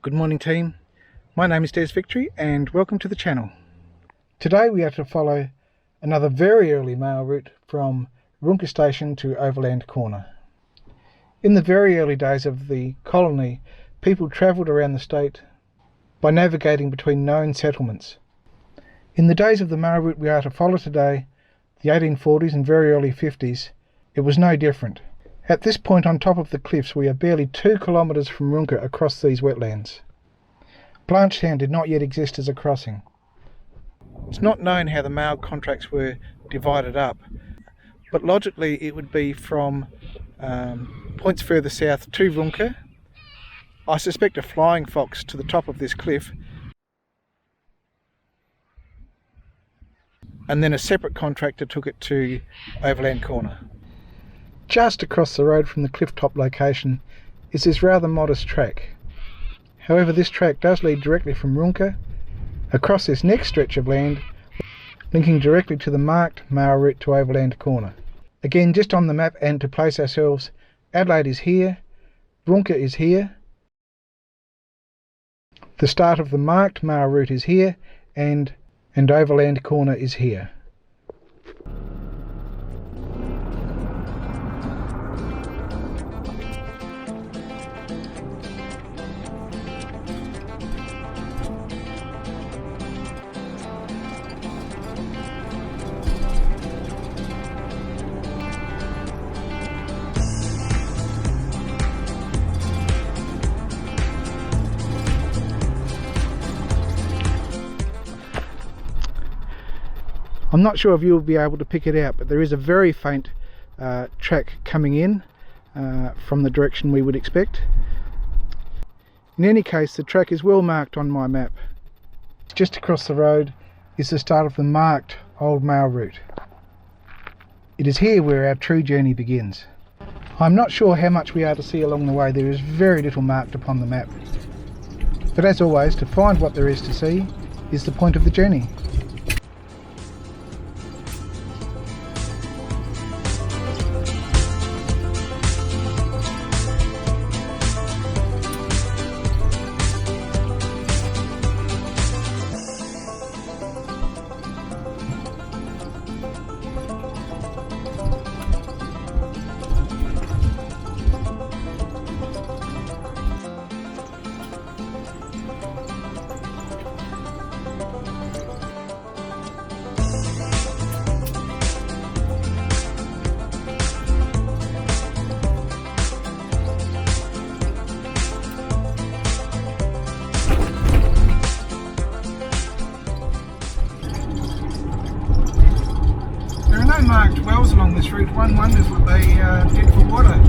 Good morning team, my name is Des Victory and welcome to the channel. Today we are to follow another very early mail route from Roonka station to Overland Corner. In the very early days of the colony, people travelled around the state by navigating between known settlements. In the days of the mail route we are to follow today, the 1840s and very early 50s, it was no different. At this point on top of the cliffs we are barely 2 kilometres from Roonka across these wetlands. Blanchetown did not yet exist as a crossing. It's not known how the mail contracts were divided up, but logically it would be from points further south to Roonka. I suspect a flying fox to the top of this cliff, and then a separate contractor took it to Overland Corner. Just across the road from the cliff top location is this rather modest track. However, this track does lead directly from Roonka across this next stretch of land, linking directly to the marked mail route to Overland Corner. Again, just on the map and to place ourselves, Adelaide is here, Roonka is here, the start of the marked mail route is here, and Overland Corner is here. I'm not sure if you'll be able to pick it out, but there is a very faint track coming in from the direction we would expect. In any case, the track is well marked on my map. Just across the road is the start of the marked old mail route. It is here where our true journey begins. I'm not sure how much we are to see along the way. There is very little marked upon the map. But as always, to find what there is to see is the point of the journey. Marked wells along this route. One wonders what they did for water.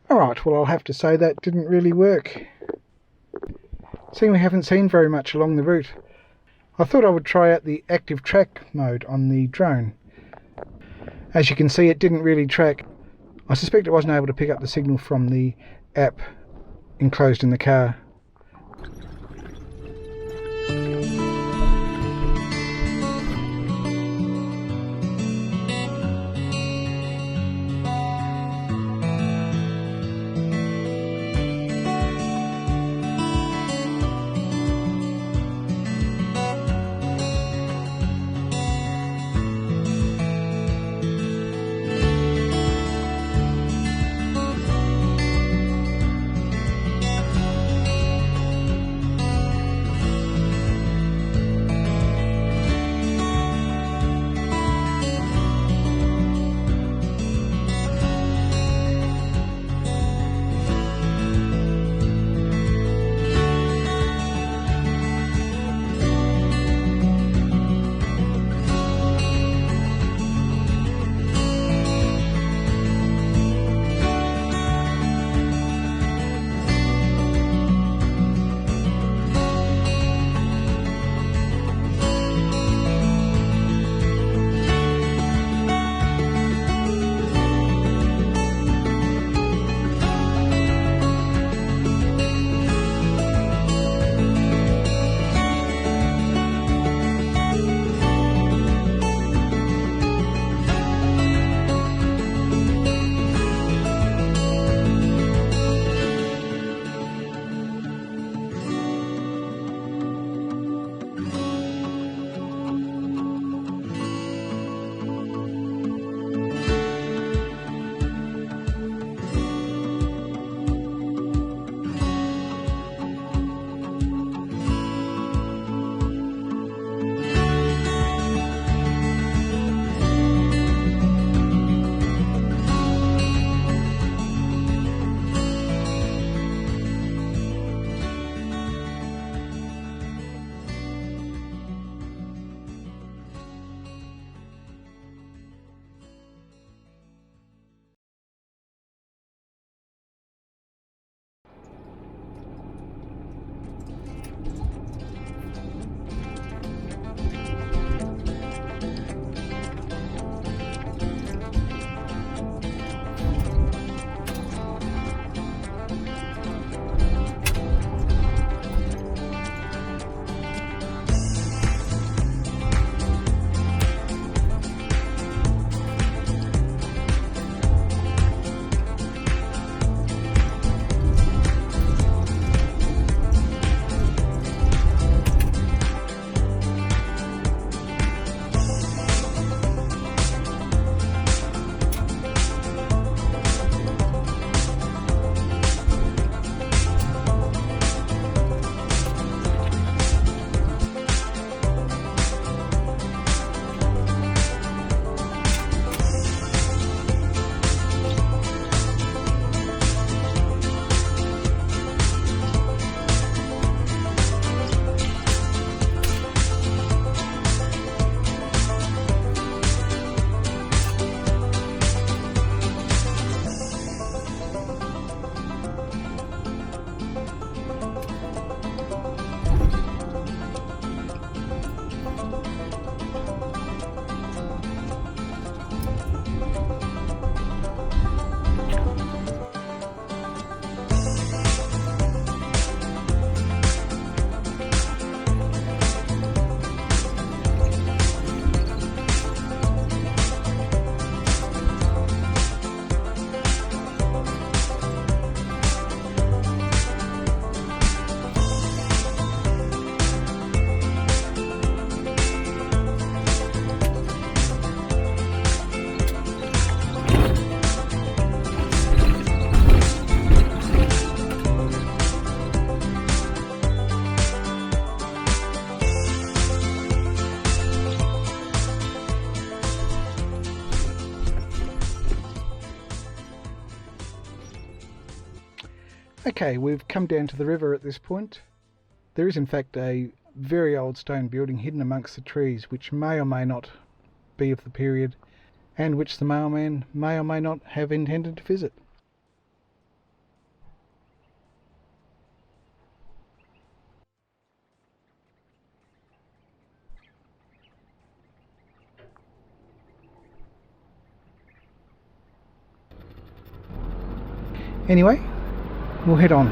Alright, well I'll have to say that didn't really work. Seeing we haven't seen very much along the route, I thought I would try out the active track mode on the drone. As you can see, it didn't really track. I suspect it wasn't able to pick up the signal from the app enclosed in the car. Okay, we've come down to the river at this point. There is in fact a very old stone building hidden amongst the trees, which may or may not be of the period, and which the mailman may or may not have intended to visit. Anyway, we'll head on.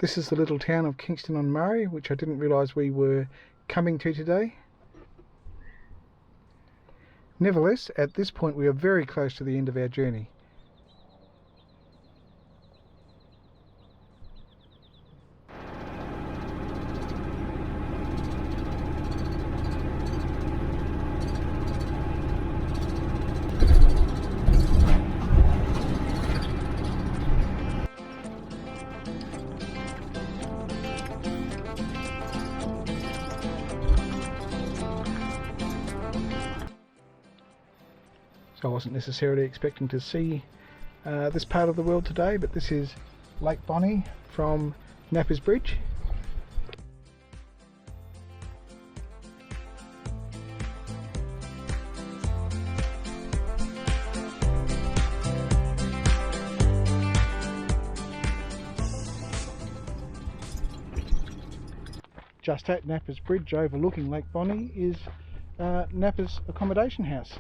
This is the little town of Kingston-on-Murray, which I didn't realise we were coming to today. Nevertheless, at this point we are very close to the end of our journey. So I wasn't necessarily expecting to see this part of the world today, but this is Lake Bonnie from Nappers Bridge. Just at Nappers Bridge overlooking Lake Bonnie is Nappers accommodation house.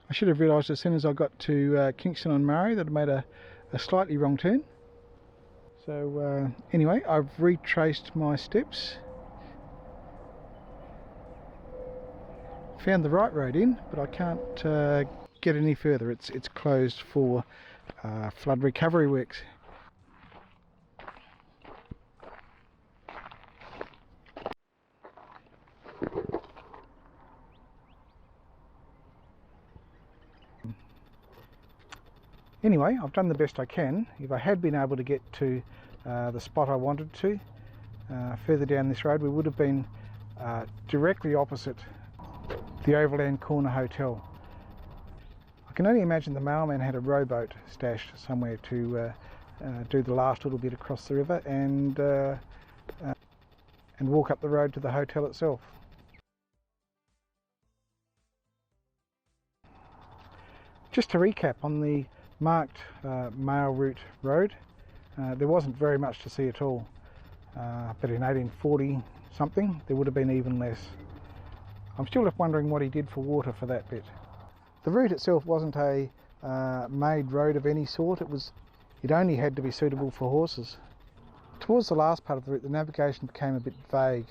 I should have realised as soon as I got to Kingston-on-Murray that I made a slightly wrong turn. So anyway, I've retraced my steps. Found the right road in, but I can't get any further. It's closed for flood recovery works. Anyway, I've done the best I can. If I had been able to get to the spot I wanted to, further down this road, we would have been directly opposite the Overland Corner Hotel. I can only imagine the mailman had a rowboat stashed somewhere to do the last little bit across the river and walk up the road to the hotel itself. Just to recap on the marked mail route road, there wasn't very much to see at all, but in 1840 something there would have been even less. I'm still left wondering what he did for water for that bit. The route itself wasn't a made road of any sort. It only had to be suitable for horses. Towards the last part of the route the navigation became a bit vague,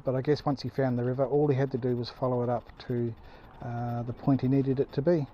but I guess once he found the river all he had to do was follow it up to the point he needed it to be.